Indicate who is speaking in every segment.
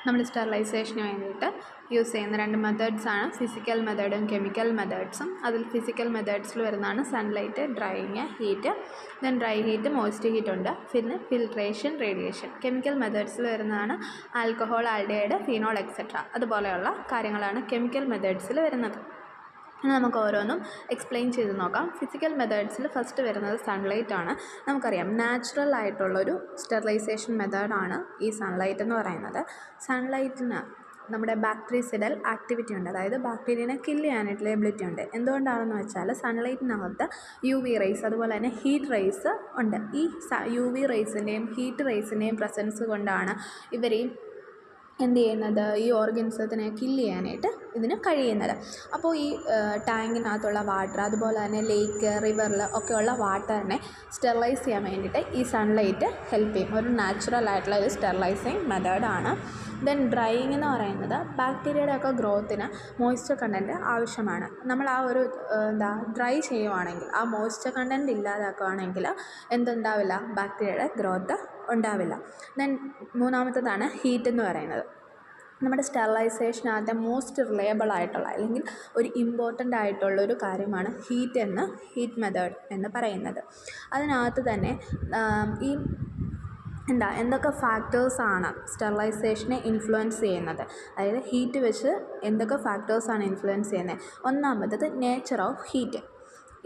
Speaker 1: നമ്മൾ സ്റ്റെറിലൈസേഷന് വേണ്ടിയിട്ട് യൂസ് ചെയ്യുന്ന രണ്ട് മെത്തേഡ്സാണ് ഫിസിക്കൽ മെത്തേഡും കെമിക്കൽ മെത്തേഡ്സും. അതിൽ ഫിസിക്കൽ മെത്തേഡ്സിൽ വരുന്നതാണ് sunlight, drying, heat, then dry heat, moist heat ഉണ്ട്, പിന്നെ ഫിൽട്രേഷൻ, റേഡിയേഷൻ. കെമിക്കൽ മെത്തേഡ്സിൽ വരുന്നതാണ് ആൽക്കഹോൾ, ആൽഡിഹൈഡ്, ഫീനോൾ എക്സെട്ര. അതുപോലെയുള്ള കാര്യങ്ങളാണ് കെമിക്കൽ മെത്തേഡ്സിൽ വരുന്നത്. ഇനി നമുക്ക് ഓരോന്നും എക്സ്പ്ലെയിൻ ചെയ്ത് നോക്കാം. ഫിസിക്കൽ മെത്തേഡ്സിൽ ഫസ്റ്റ് വരുന്നത് സൺലൈറ്റ് ആണ്. നമുക്കറിയാം നാച്ചുറൽ ആയിട്ടുള്ളൊരു സ്റ്റെറിലൈസേഷൻ മെത്തേഡാണ് ഈ സൺലൈറ്റ് എന്ന് പറയുന്നത്. സൺലൈറ്റിന് നമ്മുടെ ബാക്ടീരിയസിഡൽ ആക്ടിവിറ്റി ഉണ്ട്, അതായത് ബാക്ടീരിയനെ കില്ല് ചെയ്യാനായിട്ടുള്ള എബിലിറ്റി ഉണ്ട്. എന്തുകൊണ്ടാണെന്ന് വെച്ചാൽ സൺലൈറ്റിനകത്ത് UV റേസ് അതുപോലെ തന്നെ ഹീറ്റ് റേസ് ഉണ്ട്. ഈ UV റേസിൻ്റെയും ഹീറ്റ് റേസിൻ്റെയും പ്രസൻസ് കൊണ്ടാണ് ഇവരെയും എന്ത് ചെയ്യുന്നത്, ഈ ഓർഗൻസത്തിനെ കില്ല് ചെയ്യാനായിട്ട് ഇതിന് കഴിയുന്നത്. അപ്പോൾ ഈ ടാങ്കിനകത്തുള്ള വാട്ടർ അതുപോലെ തന്നെ ലേക്ക്, റിവറിൽ ഒക്കെയുള്ള വാട്ടറിനെ സ്റ്റെറിലൈസ് ചെയ്യാൻ വേണ്ടിയിട്ട് ഈ സൺലൈറ്റ് ഹെൽപ്പ് ചെയ്യും. ഒരു നാച്ചുറൽ ആയിട്ടുള്ള ഒരു സ്റ്റെറിലൈസിങ് മെത്തേഡാണ്. ദെൻ ഡ്രൈയിങ് എന്ന് പറയുന്നത് ബാക്ടീരിയയുടെ ഒക്കെ ഗ്രോത്തിന് മോയ്സ്ചർ കണ്ടൻറ്റ് ആവശ്യമാണ്. നമ്മൾ ആ ഒരു ഡ്രൈ ചെയ്യുവാണെങ്കിൽ, ആ മോയ്സ്ചർ കണ്ടൻറ്റ് ഇല്ലാതാക്കുകയാണെങ്കിൽ എന്തുണ്ടാവില്ല, ബാക്ടീരിയയുടെ ഗ്രോത്ത് ഉണ്ടാവില്ല. ദെൻ മൂന്നാമത്തേതാണ് ഹീറ്റ് എന്ന് പറയുന്നത്. നമ്മുടെ സ്റ്റെറിലൈസേഷനകത്തെ മോസ്റ്റ് റിലയബിൾ ആയിട്ടുള്ള അല്ലെങ്കിൽ ഒരു ഇമ്പോർട്ടൻ്റ് ആയിട്ടുള്ളൊരു കാര്യമാണ് ഹീറ്റ് മെത്തേഡ് എന്ന് പറയുന്നത്. അതിനകത്ത് തന്നെ ഈ എന്തൊക്കെ ഫാക്ടേഴ്സാണ് സ്റ്റെറിലൈസേഷനെ ഇൻഫ്ലുവൻസ് ചെയ്യുന്നത്, അതായത് ഹീറ്റ് വെച്ച് എന്തൊക്കെ ഫാക്ടേഴ്സാണ് ഇൻഫ്ലുവൻസ് ചെയ്യുന്നത്. ഒന്നാമത്തത് നേച്ചർ ഓഫ് ഹീറ്റ്.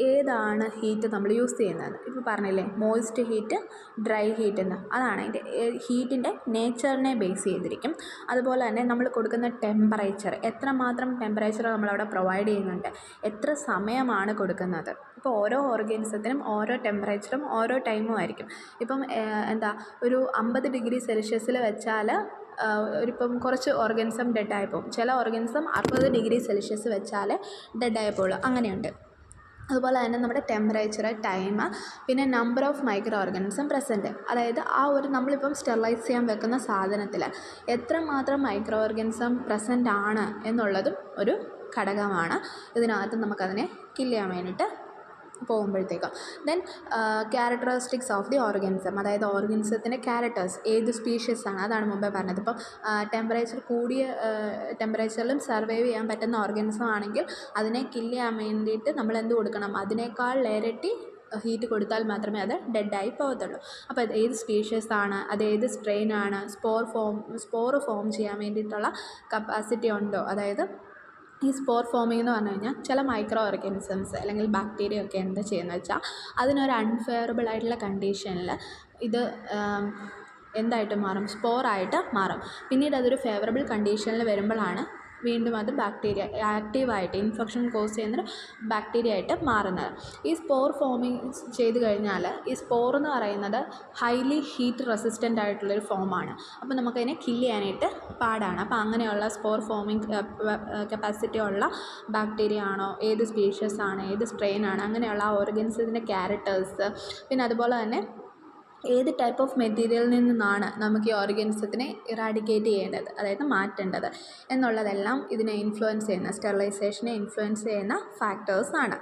Speaker 1: ഏതാണ് ഹീറ്റ് നമ്മൾ യൂസ് ചെയ്യുന്നത്. ഇപ്പോൾ പറഞ്ഞില്ലേ മോയ്സ്റ്റ് ഹീറ്റ്, ഡ്രൈ ഹീറ്റ് എന്ന്. അതാണ് അതിൻ്റെ ഹീറ്റിൻ്റെ നേച്ചറിനെ ബേസ് ചെയ്തിരിക്കും. അതുപോലെ തന്നെ നമ്മൾ കൊടുക്കുന്ന ടെമ്പറേച്ചർ, എത്രമാത്രം ടെമ്പറേച്ചർ നമ്മളവിടെ പ്രൊവൈഡ് ചെയ്യുന്നുണ്ട്, എത്ര സമയമാണ് കൊടുക്കുന്നത്. ഇപ്പോൾ ഓരോ ഓർഗാനിസത്തിനും ഓരോ ടെമ്പറേച്ചറും ഓരോ ടൈമും ആയിരിക്കും. ഇപ്പം ഒരു 50 ഡിഗ്രി സെൽഷ്യസിൽ വെച്ചാൽ ഒരിപ്പം കുറച്ച് ഓർഗാനിസം ഡെഡായി പോകും. ചില ഓർഗാനിസം 60 ഡിഗ്രി സെൽഷ്യസ് വെച്ചാൽ ഡെഡായി പോകുള്ളൂ. അങ്ങനെയുണ്ട്. അതുപോലെ തന്നെ നമ്മുടെ ടെമ്പറേച്ചർ, ടൈം, പിന്നെ number of micro organism present. അതായത് ആ ഒരു നമ്മളിപ്പം സ്റ്റെറിലൈസ് ചെയ്യാൻ വെക്കുന്ന സാധനത്തിൽ എത്രമാത്രം മൈക്രോ ഓർഗാനിസം പ്രസൻ്റ് ആണ് എന്നുള്ളതും ഒരു ഘടകമാണ്. ഇതിനകത്ത് നമുക്കതിനെ കില്ല് ചെയ്യാൻ വേണ്ടിയിട്ട് പോകുമ്പോഴത്തേക്കും. Then characteristics of the organism, അതായത് ഓർഗാനിസത്തിൻ്റെ ക്യാരക്ടേഴ്സ്, ഏത് സ്പീഷ്യസാണ്, അതാണ് മുമ്പേ പറഞ്ഞത്. ഇപ്പം ടെമ്പറേച്ചർ കൂടിയ ടെമ്പറേച്ചറിലും സർവൈവ് ചെയ്യാൻ പറ്റുന്ന ഓർഗാനിസം ആണെങ്കിൽ അതിനെ കില്ല് ചെയ്യാൻ വേണ്ടിയിട്ട് നമ്മൾ എന്ത് കൊടുക്കണം, അതിനേക്കാൾ ഇരട്ടി ഹീറ്റ് കൊടുത്താൽ മാത്രമേ അത് ഡെഡായി പോകത്തുള്ളൂ. അപ്പോൾ അത് ഏത് സ്പീഷ്യസാണ്, അത് ഏത് സ്ട്രെയിനാണ്, സ്പോർ ഫോം ചെയ്യാൻ വേണ്ടിയിട്ടുള്ള കപ്പാസിറ്റി ഉണ്ടോ. അതായത് ഈ സ്പോർ ഫോമിംഗ് എന്ന് പറഞ്ഞു കഴിഞ്ഞാൽ ചില മൈക്രോ ഓർഗാനിസംസ് അല്ലെങ്കിൽ ബാക്ടീരിയ ഒക്കെ എന്താ ചെയ്യുന്നത് വെച്ചാൽ അതിനൊരു അൺഫെയറബിൾ ആയിട്ടുള്ള കണ്ടീഷനിൽ ഇത് എന്തായിട്ട് മാറും, സ്പോറായിട്ട് മാറും. പിന്നീട് അതൊരു ഫേവറബിൾ കണ്ടീഷനിൽ വരുമ്പോഴാണ് വീണ്ടും അത് ബാക്ടീരിയ ആക്റ്റീവായിട്ട് ഇൻഫെക്ഷൻ കോസ് ചെയ്യുന്നൊരു ബാക്ടീരിയ ആയിട്ട് മാറുന്നത്. ഈ സ്പോർ ഫോമിങ് ചെയ്ത് കഴിഞ്ഞാൽ ഈ സ്പോർ എന്ന് പറയുന്നത് ഹൈലി ഹീറ്റ് റെസിസ്റ്റൻ്റ് ആയിട്ടുള്ളൊരു ഫോമാണ്. അപ്പോൾ നമുക്കതിനെ കില്ല് ചെയ്യാനായിട്ട് പാടാണ്. അപ്പോൾ അങ്ങനെയുള്ള സ്പോർ ഫോമിങ് കപ്പാസിറ്റി ഉള്ള ബാക്ടീരിയ ആണോ, ഏത് സ്പീഷ്യസ് ആണ്, ഏത് സ്ട്രെയിൻ ആണ്, അങ്ങനെയുള്ള ആ ഓർഗാനിസത്തിൻ്റെ ക്യാരക്ടേഴ്സ്, പിന്നെ അതുപോലെ തന്നെ ഏത് ടൈപ്പ് ഓഫ് മെറ്റീരിയലിൽ നിന്നാണ് നമുക്ക് ഈ ഓർഗാനിസത്തിനെ ഇറാഡിക്കേറ്റ് ചെയ്യേണ്ടത്, അതായത് മാറ്റേണ്ടത് എന്നുള്ളതെല്ലാം ഇതിനെ ഇൻഫ്ലുവൻസ് ചെയ്യുന്ന, സ്റ്റെറിലൈസേഷനെ ഇൻഫ്ലുവൻസ് ചെയ്യുന്ന ഫാക്ടേഴ്സാണ്.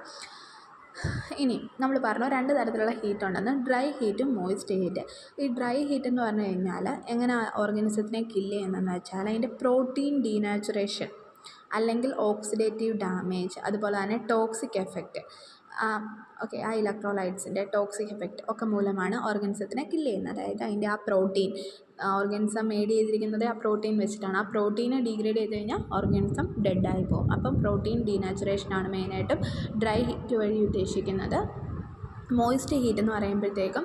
Speaker 1: ഇനി നമ്മൾ പറഞ്ഞു 2 തരത്തിലുള്ള ഹീറ്റ് ഉണ്ടെന്ന്, ഡ്രൈ ഹീറ്റും മോയ്സ്റ്റ് ഹീറ്റ്. ഈ ഡ്രൈ ഹീറ്റ് എന്ന് പറഞ്ഞു കഴിഞ്ഞാൽ എങ്ങനെ ഓർഗാനിസത്തിനെ കില്ല് ചെയ്യുന്നതെന്ന് വെച്ചാൽ അതിൻ്റെ പ്രോട്ടീൻ ഡീനാച്ചുറേഷൻ അല്ലെങ്കിൽ ഓക്സിഡേറ്റീവ് ഡാമേജ്, അതുപോലെ തന്നെ ടോക്സിക് എഫക്റ്റ്, ആ ഇലക്ട്രോലൈറ്റ്സിൻ്റെ ടോക്സിക് എഫക്റ്റ് ഒക്കെ മൂലമാണ് ഓർഗാനിസത്തിനെ കില്ല് ചെയ്യുന്നത്. അതായത് അതിൻ്റെ ആ പ്രോട്ടീൻ, ഓർഗാനിസം മേഡ് ചെയ്തിരിക്കുന്നത് ആ പ്രോട്ടീൻ വെച്ചിട്ടാണ്. ആ പ്രോട്ടീനെ ഡീഗ്രേഡ് ചെയ്ത് കഴിഞ്ഞാൽ ഓർഗാനിസം ഡെഡായി പോകും. അപ്പം പ്രോട്ടീൻ ഡീനാച്ചുറേഷനാണ് മെയിനായിട്ടും ഡ്രൈ ഹീറ്റ് വഴി ഉദ്ദേശിക്കുന്നത്. മോയ്സ്റ്റ് ഹീറ്റ് എന്ന് പറയുമ്പോഴത്തേക്കും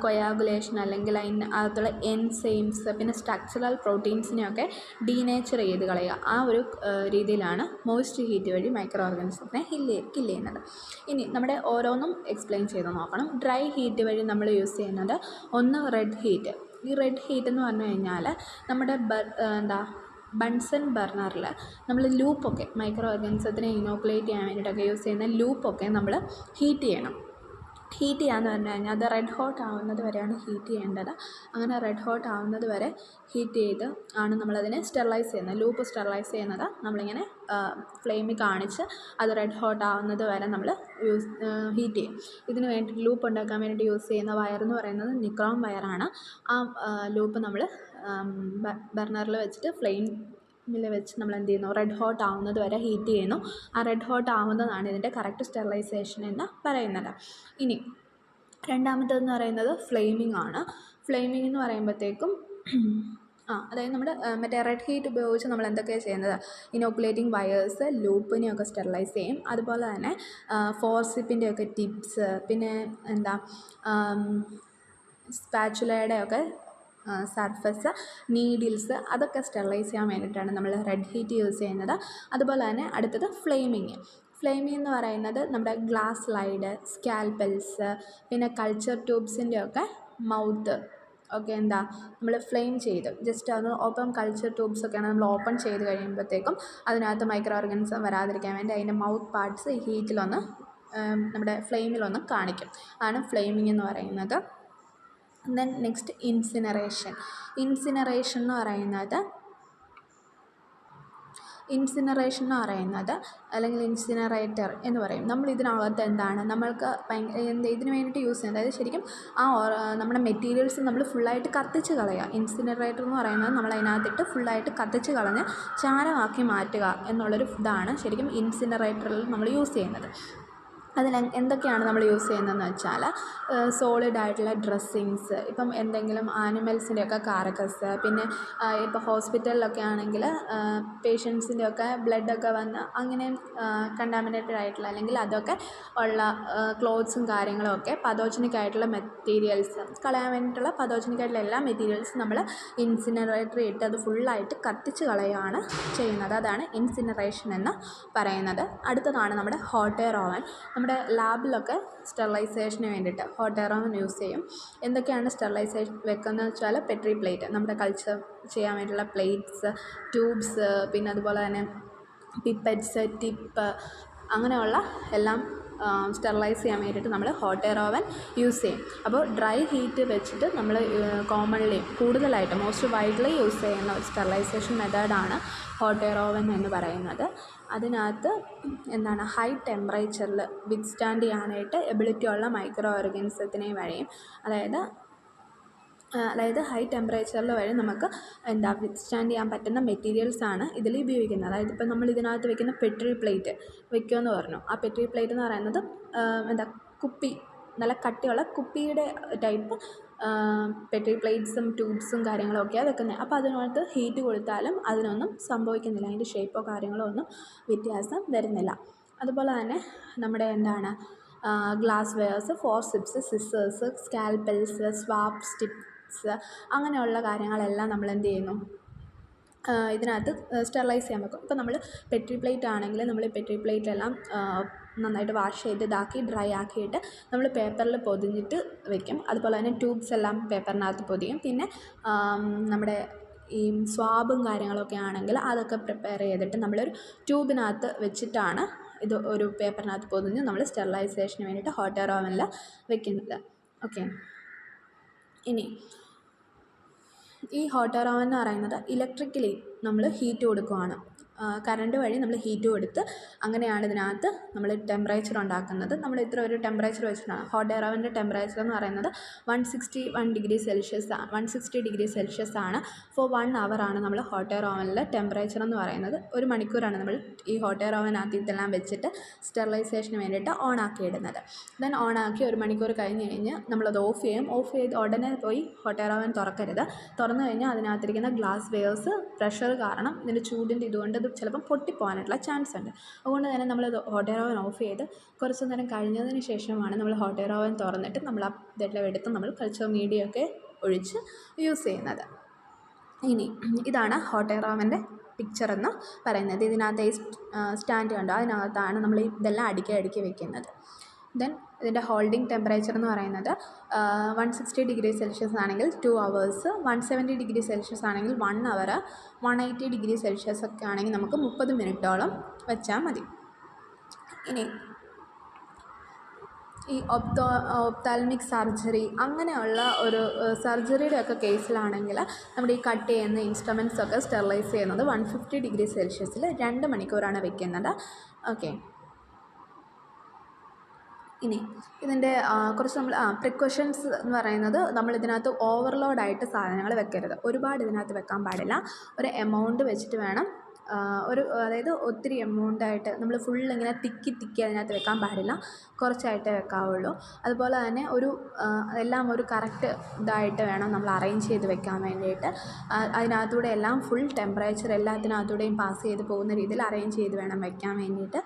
Speaker 1: കൊയാഗുലേഷൻ അല്ലെങ്കിൽ അതിനകത്തുള്ള എൻസൈംസ്, പിന്നെ സ്ട്രക്ചറൽ പ്രോട്ടീൻസിനെയൊക്കെ ഡീനേച്ചർ ചെയ്ത് കളയുക. ആ ഒരു രീതിയിലാണ് മോയ്സ്റ്റ് ഹീറ്റ് വഴി മൈക്രോ ഓർഗാനിസത്തിനെ കില്ല് ചെയ്യുന്നത്. ഇനി നമ്മുടെ ഓരോന്നും എക്സ്പ്ലെയിൻ ചെയ്ത് നോക്കണം. ഡ്രൈ ഹീറ്റ് വഴി നമ്മൾ യൂസ് ചെയ്യുന്നത് ഒന്ന് റെഡ് ഹീറ്റ്. ഈ റെഡ് ഹീറ്റ് എന്ന് പറഞ്ഞു കഴിഞ്ഞാൽ നമ്മുടെ ബൺസൺ ബർണറിൽ നമ്മൾ ലൂപ്പൊക്കെ മൈക്രോ ഓർഗാനിസത്തിനെ ഇനോക്കുലേറ്റ് ചെയ്യാൻ വേണ്ടിയിട്ടൊക്കെ യൂസ് ചെയ്യുന്ന ലൂപ്പൊക്കെ നമ്മൾ ഹീറ്റ് ചെയ്യണം. ഹീറ്റ് ചെയ്യാമെന്ന് പറഞ്ഞു കഴിഞ്ഞാൽ അത് റെഡ് ഹോട്ട് ആവുന്നത് വരെയാണ് ഹീറ്റ് ചെയ്യേണ്ടത്. അങ്ങനെ റെഡ് ഹോട്ട് ആവുന്നത് വരെ ഹീറ്റ് ചെയ്ത് ആണ് നമ്മളതിനെ സ്റ്റെറിലൈസ് ചെയ്യുന്നത്. ലൂപ്പ് സ്റ്റെറിലൈസ് ചെയ്യുന്നത് നമ്മളിങ്ങനെ ഫ്ലെയിമിൽ കാണിച്ച് അത് റെഡ് ഹോട്ട് ആവുന്നത് വരെ നമ്മൾ ഹീറ്റ് ചെയ്യും. ഇതിന് വേണ്ടി ലൂപ്പ് ഉണ്ടാക്കാൻ വേണ്ടിയിട്ട് യൂസ് ചെയ്യുന്ന വയറെന്ന് പറയുന്നത് നിക്രോം വയറാണ്. ആ ലൂപ്പ് നമ്മൾ ബർണറിൽ വെച്ചിട്ട് ഫ്ലെയിമിൽ വെച്ച് നമ്മൾ എന്ത് ചെയ്യുന്നു, റെഡ് ഹോട്ട് ആവുന്നത് വരെ ഹീറ്റ് ചെയ്യുന്നു. ആ റെഡ് ഹോട്ട് ആവുന്നതാണ് ഇതിൻ്റെ കറക്റ്റ് സ്റ്റെറിലൈസേഷൻ എന്ന് പറയുന്നത്. ഇനി രണ്ടാമത്തേതെന്ന് പറയുന്നത് ഫ്ലെയിമിംഗ് ആണ്. ഫ്ലെയിമിംഗ് എന്ന് പറയുമ്പോഴത്തേക്കും അതായത് നമ്മൾ മറ്റേ റെഡ് ഹീറ്റ് ഉപയോഗിച്ച് നമ്മൾ എന്തൊക്കെയാണ് ചെയ്യുന്നത്, ഇനോക്കുലേറ്റിംഗ് വയേഴ്സ്, ലൂപ്പിനെയൊക്കെ സ്റ്റെറിലൈസ് ചെയ്യും. അതുപോലെ തന്നെ ഫോർസിപ്പിൻ്റെയൊക്കെ ടിപ്സ്, പിന്നെ എന്താ സ്പാച്ചുലയുടെയൊക്കെ സർഫസ്, നീഡിൽസ്, അതൊക്കെ സ്റ്റെറിലൈസ് ചെയ്യാൻ വേണ്ടിയിട്ടാണ് നമ്മൾ റെഡ് ഹീറ്റ് യൂസ് ചെയ്യുന്നത്. അതുപോലെ തന്നെ അടുത്തത് ഫ്ലെയിമിങ്. ഫ്ലെയിമിംഗ് എന്ന് പറയുന്നത് നമ്മുടെ ഗ്ലാസ് സ്ലൈഡ്, സ്കാൽപ്പൽസ്, പിന്നെ കൾച്ചർ ട്യൂബ്സിൻ്റെയൊക്കെ മൗത്ത് ഒക്കെ എന്താ നമ്മൾ ഫ്ലെയിം ചെയ്ത് ജസ്റ്റ് അത് ഓപ്പൺ കൾച്ചർ ട്യൂബ്സൊക്കെയാണ് നമ്മൾ ഓപ്പൺ ചെയ്ത് കഴിയുമ്പോഴത്തേക്കും അതിനകത്ത് മൈക്രോ ഓർഗാനിസം വരാതിരിക്കാൻ വേണ്ടി അതിൻ്റെ മൗത്ത് പാർട്സ് ഹീറ്റിലൊന്ന് നമ്മുടെ ഫ്ലെയിമിലൊന്ന് കാണിക്കും. അതാണ് ഫ്ലെയിമിംഗ് എന്ന് പറയുന്നത്. Then next incineration. ഇൻസിനറേഷൻ എന്ന് പറയുന്നത് അല്ലെങ്കിൽ ഇൻസിനറേറ്റർ എന്ന് പറയും. നമ്മൾ ഇതിനകത്ത് എന്താണ് നമ്മൾക്ക് ഇതിന് വേണ്ടിയിട്ട് യൂസ് ചെയ്യുന്നത്, അതായത് ശരിക്കും നമ്മുടെ മെറ്റീരിയൽസ് നമ്മൾ ഫുള്ളായിട്ട് കത്തിച്ച് കളയുക. ഇൻസിനറേറ്റർ എന്ന് പറയുന്നത് നമ്മൾ അതിനകത്തിട്ട് ഫുള്ളായിട്ട് കത്തിച്ച് കളഞ്ഞ് ചാരമാക്കി മാറ്റുക എന്നുള്ളൊരു ഇതാണ് ശരിക്കും ഇൻസിനറേറ്ററിൽ നമ്മൾ യൂസ് ചെയ്യുന്നത്. അതിൽ എന്തൊക്കെയാണ് നമ്മൾ യൂസ് ചെയ്യുന്നതെന്ന് വെച്ചാൽ സോളിഡായിട്ടുള്ള ഡ്രസ്സിങ്സ്, ഇപ്പം എന്തെങ്കിലും ആനിമൽസിൻ്റെയൊക്കെ കാർക്കസ്, പിന്നെ ഇപ്പോൾ ഹോസ്പിറ്റലിലൊക്കെ ആണെങ്കിൽ പേഷ്യൻസിൻ്റെയൊക്കെ ബ്ലഡൊക്കെ വന്ന് അങ്ങനെ കണ്ടാമിനേറ്റഡ് ആയിട്ടുള്ള അല്ലെങ്കിൽ അതൊക്കെ ഉള്ള ക്ലോത്ത്സും കാര്യങ്ങളും ഒക്കെ പതോജനിക് ആയിട്ടുള്ള മെറ്റീരിയൽസ് കളയാൻ വേണ്ടിയിട്ടുള്ള പതോജനിക് ആയിട്ടുള്ള എല്ലാ മെറ്റീരിയൽസും നമ്മൾ ഇൻസിനറേറ്ററിൽ ഇട്ട് അത് ഫുള്ളായിട്ട് കത്തിച്ച് കളയുകയാണ് ചെയ്യുന്നത്. അതാണ് ഇൻസിനറേഷൻ എന്ന് പറയുന്നത്. അടുത്തതാണ് നമ്മുടെ ഹോട്ട് എയർ ഓവൻ. നമ്മുടെ ലാബിലൊക്കെ സ്റ്റെറിലൈസേഷന് വേണ്ടിയിട്ട് ഹോട്ട് എയർ ഓവൻ യൂസ് ചെയ്യും. എന്തൊക്കെയാണ് സ്റ്റെറിലൈസേഷൻ വെക്കുന്നതെന്ന് വെച്ചാൽ പെട്രി പ്ലേറ്റ്, നമ്മുടെ കൾച്ചർ ചെയ്യാൻ വേണ്ടിയിട്ടുള്ള പ്ലേറ്റ്സ്, ട്യൂബ്സ്, പിന്നെ അതുപോലെ തന്നെ പിപ്പറ്റ്സ്, ടിപ്പ്, അങ്ങനെയുള്ള എല്ലാം സ്റ്റെറിലൈസ് ചെയ്യാൻ വേണ്ടിയിട്ട് നമ്മൾ ഹോട്ട് എയർ ഓവൻ യൂസ് ചെയ്യും. അപ്പോൾ ഡ്രൈ ഹീറ്റ് വെച്ചിട്ട് നമ്മൾ കോമൺലി കൂടുതലായിട്ട് മോസ്റ്റ് വൈഡ്ലി യൂസ് ചെയ്യുന്ന ഒരു സ്റ്റെറിലൈസേഷൻ മെത്തേഡാണ് ഹോട്ട് എയർ ഓവൻ എന്ന് പറയുന്നത്. അതിനകത്ത് എന്താണ് ഹൈ ടെമ്പറേച്ചറിൽ വിത്ത്സ്റ്റാൻഡ് ചെയ്യാനായിട്ട് എബിലിറ്റി ഉള്ള മൈക്രോ ഓർഗാനിസത്തിനെ വഴിയും അതായത് ഹൈ ടെമ്പറേച്ചറിൽ വഴി നമുക്ക് വിത്ത്സ്റ്റാൻഡ് ചെയ്യാൻ പറ്റുന്ന മെറ്റീരിയൽസാണ് ഇതിൽ ഉപയോഗിക്കുന്നത്. അതായത് ഇപ്പോൾ നമ്മൾ ഇതിനകത്ത് വെക്കുന്ന പെട്രി പ്ലേറ്റ് വെക്കുമെന്ന് പറഞ്ഞു. ആ പെട്രി പ്ലേറ്റ് എന്ന് പറയുന്നത് കുപ്പി, നല്ല കട്ടിയുള്ള കുപ്പിയുടെ ടൈപ്പ് പെട്രി പ്ലേറ്റ്സും ട്യൂബ്സും കാര്യങ്ങളും ഒക്കെയാണ് വെക്കുന്നത്. അപ്പോൾ അതിനകത്ത് ഹീറ്റ് കൊടുത്താലും അതിനൊന്നും സംഭവിക്കുന്നില്ല, അതിൻ്റെ ഷേപ്പോ കാര്യങ്ങളോ ഒന്നും വ്യത്യാസം വരുന്നില്ല. അതുപോലെ തന്നെ നമ്മുടെ ഗ്ലാസ് വെയേഴ്സ്, ഫോർസിപ്സ്, സിസേഴ്സ്, സ്കാൽപ്പൽസ്, സ്വാപ്പ് സ്റ്റിപ്സ്, അങ്ങനെയുള്ള കാര്യങ്ങളെല്ലാം നമ്മൾ എന്ത് ചെയ്യുന്നു, ഇതിനകത്ത് സ്റ്റെറിലൈസ് ചെയ്യാൻ വെക്കും. ഇപ്പോൾ നമ്മൾ പെട്രി പ്ലേറ്റ് ആണെങ്കിൽ നമ്മൾ പെട്രി പ്ലേറ്റെല്ലാം നന്നായിട്ട് വാഷ് ചെയ്ത് ഇതാക്കി ഡ്രൈ ആക്കിയിട്ട് നമ്മൾ പേപ്പറിൽ പൊതിഞ്ഞിട്ട് വെക്കും. അതുപോലെ തന്നെ ട്യൂബ്സ് എല്ലാം പേപ്പറിനകത്ത് പൊതിയും. പിന്നെ നമ്മുടെ ഈ സ്വാബും കാര്യങ്ങളൊക്കെ ആണെങ്കിൽ അതൊക്കെ പ്രിപ്പയർ ചെയ്തിട്ട് നമ്മളൊരു ട്യൂബിനകത്ത് വെച്ചിട്ടാണ് ഇത് ഒരു പേപ്പറിനകത്ത് പൊതിഞ്ഞ് നമ്മൾ സ്റ്റെറിലൈസേഷന് വേണ്ടിയിട്ട് ഹോട്ട് എയർ ഓവനിൽ വെക്കുന്നത്. ഓക്കെ, ഇനി ഈ ഹോട്ട് എയർ ഓവൻ എന്ന് പറയുന്നത് ഇലക്ട്രിക്കലി നമ്മൾ ഹീറ്റ് കൊടുക്കുകയാണ്. കറണ്ട് വഴി നമ്മൾ ഹീറ്റ് കൊടുത്ത് അങ്ങനെയാണ് ഇതിനകത്ത് നമ്മൾ ടെമ്പറേച്ചർ ഉണ്ടാക്കുന്നത്. നമ്മൾ ഇത്ര ഒരു ടെമ്പറേച്ചർ വെച്ചിട്ടാണ്. ഹോട്ട് എയർ ഓവൻ്റെ ടെമ്പറേച്ചർ എന്ന് പറയുന്നത് 161 ഡിഗ്രി സെൽഷ്യസ് ആണ്. ഫോർ 1 ഹവറാണ് നമ്മൾ ഹോട്ട് എയർ ഓവനിൽ ടെമ്പറേച്ചർ എന്ന് പറയുന്നത്. ഒരു മണിക്കൂറാണ് നമ്മൾ ഈ ഹോട്ട് എയർ ഓവനകത്ത് ഇതെല്ലാം വെച്ചിട്ട് സ്റ്റെറിലൈസേഷന് വേണ്ടിയിട്ട് ഓണാക്കി ഇടുന്നത്. ദെൻ ഓണാക്കി ഒരു മണിക്കൂർ കഴിഞ്ഞ് നമ്മളത് ഓഫ് ചെയ്യും. ഓഫ് ചെയ്ത് ഉടനെ പോയി ഹോട്ട് എയർ ഓവൻ തുറക്കരുത്. തുറന്നു കഴിഞ്ഞാൽ അതിനകത്തിരിക്കുന്ന ഗ്ലാസ് വെയേഴ്സ് പ്രഷർ കാരണം ഇതിൻ്റെ ചൂടിൻ്റെ ഇതുകൊണ്ട് ഇത് ചിലപ്പം പൊട്ടിപ്പോകാനായിട്ടുള്ള ചാൻസ് ഉണ്ട്. അതുകൊണ്ട് തന്നെ നമ്മൾ ഹോട്ട് എയർ ഓവൻ ഓഫ് ചെയ്ത് കുറച്ച് നേരം കഴിഞ്ഞതിന് ശേഷമാണ് നമ്മൾ ഹോട്ട് എയർ ഓവൻ തുറന്നിട്ട് നമ്മൾ ആ ഇതെല്ലാം എടുത്ത് നമ്മൾ കൾച്ചർ മീഡിയമൊക്കെ ഒഴിച്ച് യൂസ് ചെയ്യുന്നത്. ഇനി ഇതാണ് ഹോട്ട് എയർ ഓവൻ്റെ പിക്ചർ എന്ന് പറയുന്നത്. ഇതിനകത്ത് ഈ സ്റ്റാൻഡ് കണ്ടോ, അതിനകത്താണ് നമ്മൾ ഇതെല്ലാം അടുക്കി വെക്കുന്നത്. ദെൻ ഇതിൻ്റെ ഹോൾഡിംഗ് ടെമ്പറേച്ചർ എന്ന് പറയുന്നത് 160 ഡിഗ്രി സെൽഷ്യസ് ആണെങ്കിൽ 2 hours, 170 ഡിഗ്രി സെൽഷ്യസ് ആണെങ്കിൽ 1 hour, 180 ഡിഗ്രി സെൽഷ്യസ് ഒക്കെ ആണെങ്കിൽ നമുക്ക് 30 മിനിറ്റോളം വെച്ചാൽ മതി. ഇനി ഈ ഒപ്താൽമിക് സർജറി അങ്ങനെയുള്ള ഒരു സർജറിയുടെയൊക്കെ കേസിലാണെങ്കിൽ നമ്മുടെ ഈ കട്ട് ചെയ്യുന്ന ഇൻസ്ട്രുമെൻറ്റ്സൊക്കെ സ്റ്റെറിലൈസ് ചെയ്യുന്നത് 150 ഡിഗ്രി സെൽഷ്യസിൽ 2 മണിക്കൂറാണ് വെക്കുന്നത്. ഓക്കെ, ഇനി ഇതിൻ്റെ കുറച്ച് നമ്മൾ പ്രിക്കോഷൻസ് എന്ന് പറയുന്നത് നമ്മളിതിനകത്ത് ഓവർലോഡായിട്ട് സാധനങ്ങൾ വെക്കരുത്. ഒരുപാട് ഇതിനകത്ത് വെക്കാൻ പാടില്ല. ഒരു എമൗണ്ട് വെച്ചിട്ട് വേണം അതായത് ഒത്തിരി എമൗണ്ടായിട്ട് നമ്മൾ ഇങ്ങനെ തിക്കി അതിനകത്ത് വെക്കാൻ പാടില്ല. കുറച്ചായിട്ടേ വെക്കാവുള്ളൂ. അതുപോലെ തന്നെ എല്ലാം ഒരു കറക്റ്റ് ഇതായിട്ട് വേണം നമ്മൾ അറേഞ്ച് ചെയ്ത് വെക്കാൻ വേണ്ടിയിട്ട്. അതിനകത്തൂടെ എല്ലാം ഫുൾ ടെമ്പറേച്ചർ എല്ലാത്തിനകത്തൂടെയും പാസ് ചെയ്ത് പോകുന്ന രീതിയിൽ അറേഞ്ച് ചെയ്ത് വേണം വെക്കാൻ വേണ്ടിയിട്ട്.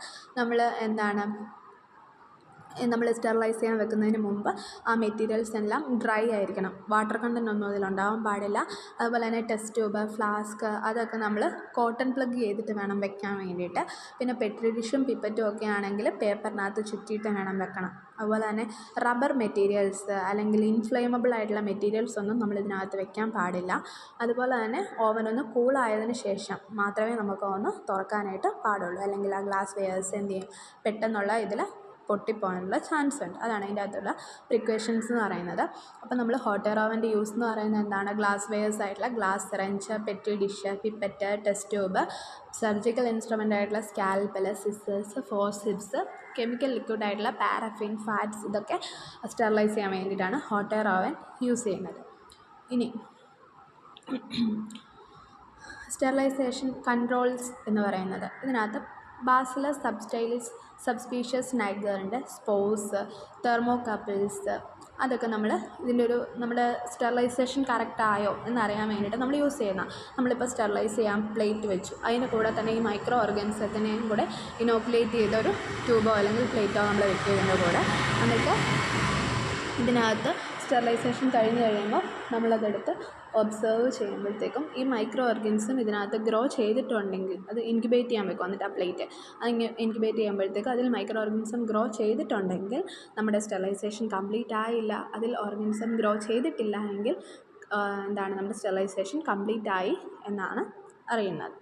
Speaker 1: നമ്മൾ സ്റ്റെറിലൈസ് ചെയ്യാൻ വെക്കുന്നതിന് മുമ്പ് ആ മെറ്റീരിയൽസ് എല്ലാം ഡ്രൈ ആയിരിക്കണം. വാട്ടർ കണ്ടൻ്റ് ഒന്നും അതിലുണ്ടാവാൻ പാടില്ല. അതുപോലെ തന്നെ ടെസ്റ്റ് ട്യൂബ്, ഫ്ലാസ്ക് അതൊക്കെ നമ്മൾ കോട്ടൺ പ്ലഗ് ചെയ്തിട്ട് വേണം വെക്കാൻ വേണ്ടിയിട്ട്. പിന്നെ പെട്രി ഡിഷും പിപ്പറ്റും ഒക്കെ ആണെങ്കിൽ പേപ്പറിനകത്ത് ചുറ്റിയിട്ട് വേണം വെക്കണം. അതുപോലെ തന്നെ റബ്ബർ മെറ്റീരിയൽസ് അല്ലെങ്കിൽ ഇൻഫ്ലേമബിൾ ആയിട്ടുള്ള മെറ്റീരിയൽസ് ഒന്നും നമ്മളിതിനകത്ത് വെക്കാൻ പാടില്ല. അതുപോലെ തന്നെ ഓവനൊന്ന് കൂളായതിന് ശേഷം മാത്രമേ നമുക്ക് ഒന്ന് തുറക്കാനായിട്ട് പാടുള്ളൂ. അല്ലെങ്കിൽ ആ ഗ്ലാസ് വെയേഴ്സ് എന്ത് ചെയ്യും, പെട്ടെന്നുള്ള ഇതിൽ പൊട്ടിപ്പോകാനുള്ള ചാൻസ് ഉണ്ട്. അതാണ് അതിൻ്റെ അകത്തുള്ള പ്രിക്കോഷൻസ് എന്ന് പറയുന്നത്. അപ്പോൾ നമ്മൾ ഹോട്ട് എയർ ഓവൻ്റെ യൂസ് എന്ന് പറയുന്നത് എന്താണ്? ഗ്ലാസ് വെയേഴ്സ് ആയിട്ടുള്ള glass syringe, Petri dish, pipette, test tube, surgical instrument ആയിട്ടുള്ള സ്കാൽപ്പൽ, സിസേഴ്സ്, ഫോർസിപ്സ്, കെമിക്കൽ ലിക്വിഡ് ആയിട്ടുള്ള പാരഫിൻ, ഫാറ്റ്സ് ഇതൊക്കെ സ്റ്റെറിലൈസ് ചെയ്യാൻ വേണ്ടിയിട്ടാണ് ഹോട്ട് എയർ ഓവൻ യൂസ് ചെയ്യുന്നത്. ഇനി സ്റ്റെറിലൈസേഷൻ കൺട്രോൾസ് എന്ന് പറയുന്നത് ഇതിനകത്ത് ബാസിലസ് സബ്സ്പീഷ്യസ് നൈഗറിൻ്റെ സ്പോർസ്, തെർമോകപ്പിൾസ് അതൊക്കെ നമ്മുടെ സ്റ്റെറിലൈസേഷൻ കറക്റ്റായോ എന്നറിയാൻ വേണ്ടിയിട്ട് നമ്മൾ യൂസ് ചെയ്യുന്ന. നമ്മളിപ്പോൾ സ്റ്റെറിലൈസ് ചെയ്യാൻ പ്ലേറ്റ് വെച്ചു, അതിൻ്റെ കൂടെ തന്നെ ഈ മൈക്രോ ഓർഗാനിസത്തിനെയും കൂടെ ഇനോക്കുലേറ്റ് ചെയ്തൊരു ട്യൂബോ അല്ലെങ്കിൽ പ്ലേറ്റോ നമ്മൾ വെക്കുന്നതിൻ്റെ കൂടെ എന്നിട്ട് ഇതിനകത്ത് സ്റ്റെറിലൈസേഷൻ കഴിഞ്ഞ് കഴിയുമ്പോൾ നമ്മളതെടുത്ത് ഒബ്സർവ് ചെയ്യുമ്പോഴത്തേക്കും ഈ മൈക്രോ ഓർഗാനിസം ഇതിനകത്ത് ഗ്രോ ചെയ്തിട്ടുണ്ടെങ്കിൽ അത് ഇൻക്യുബേറ്റ് ചെയ്യാൻ വെക്കും. എന്നിട്ട് ആ പ്ലേറ്റ് ഇൻക്യുബേറ്റ് ചെയ്യുമ്പോഴത്തേക്കും അതിൽ മൈക്രോ ഓർഗാനിസം ഗ്രോ ചെയ്തിട്ടുണ്ടെങ്കിൽ നമ്മുടെ സ്റ്റെറിലൈസേഷൻ കംപ്ലീറ്റ് ആയില്ല. അതിൽ ഓർഗാനിസം ഗ്രോ ചെയ്തിട്ടില്ല എങ്കിൽ നമ്മുടെ സ്റ്റെറിലൈസേഷൻ കംപ്ലീറ്റ് ആയി എന്നാണ് അറിയുന്നത്.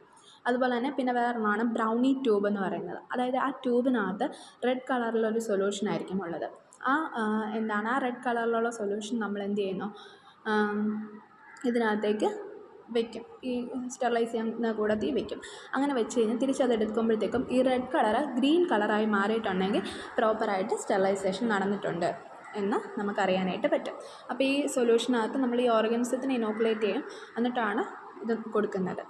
Speaker 1: അതുപോലെ തന്നെ പിന്നെ വേറൊന്നാണ് ബ്രൗണി ട്യൂബ് എന്ന് പറയുന്നത്. അതായത് ആ ട്യൂബിനകത്ത് റെഡ് കളറിലൊരു സൊല്യൂഷൻ ആയിരിക്കും ഉള്ളത്. ആ റെഡ് കളറിലുള്ള സൊല്യൂഷൻ നമ്മൾ എന്ത് ചെയ്യുന്നു, ഇതിനകത്തേക്ക് വെക്കും. ഈ സ്റ്റെറിലൈസ് ചെയ്യുന്ന കൂടത്തിൽ വെക്കും. അങ്ങനെ വെച്ച് കഴിഞ്ഞാൽ തിരിച്ചതെടുക്കുമ്പോഴത്തേക്കും ഈ റെഡ് കളറ് ഗ്രീൻ കളറായി മാറിയിട്ടുണ്ടെങ്കിൽ പ്രോപ്പറായിട്ട് സ്റ്റെറിലൈസേഷൻ നടന്നിട്ടുണ്ട് എന്ന് നമുക്കറിയാനായിട്ട് പറ്റും. അപ്പോൾ ഈ സൊല്യൂഷനകത്ത് നമ്മൾ ഈ ഓർഗാനിസത്തിനെ ഇനോക്കുലേറ്റ് ചെയ്യും, എന്നിട്ടാണ് ഇത് കൊടുക്കുന്നത്.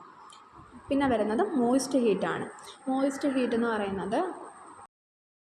Speaker 1: പിന്നെ വരുന്നത് മോയിസ്റ്റ് ഹീറ്റാണ്. മോയിസ്റ്റ് ഹീറ്റ് എന്ന് പറയുന്നത്